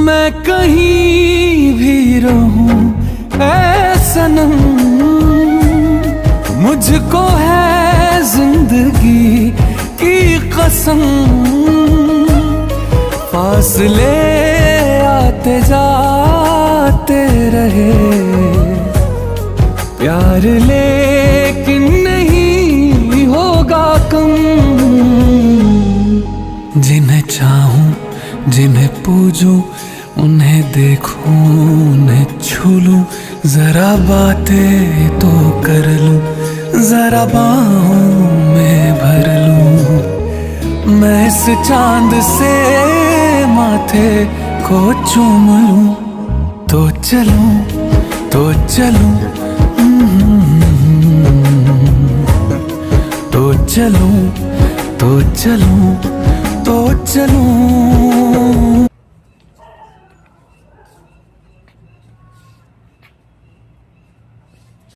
मैं कहीं भी रहूं ऐ सनम, मुझको है जिंदगी की कसम। फासले आते जाते रहे, प्यार लेकिन नहीं होगा कम। जिन्हें चाहूं, जिन्हें पूजूं, उन्हें देखूं, उन्हें छू लूं, जरा बातें तो कर लूं, जरा बाहों में भर लूं। मैं इस चांद से माथे को चूम लूं, तो चलूं, तो चलूं, तो चलूं, तो चलूं, तो चलूं।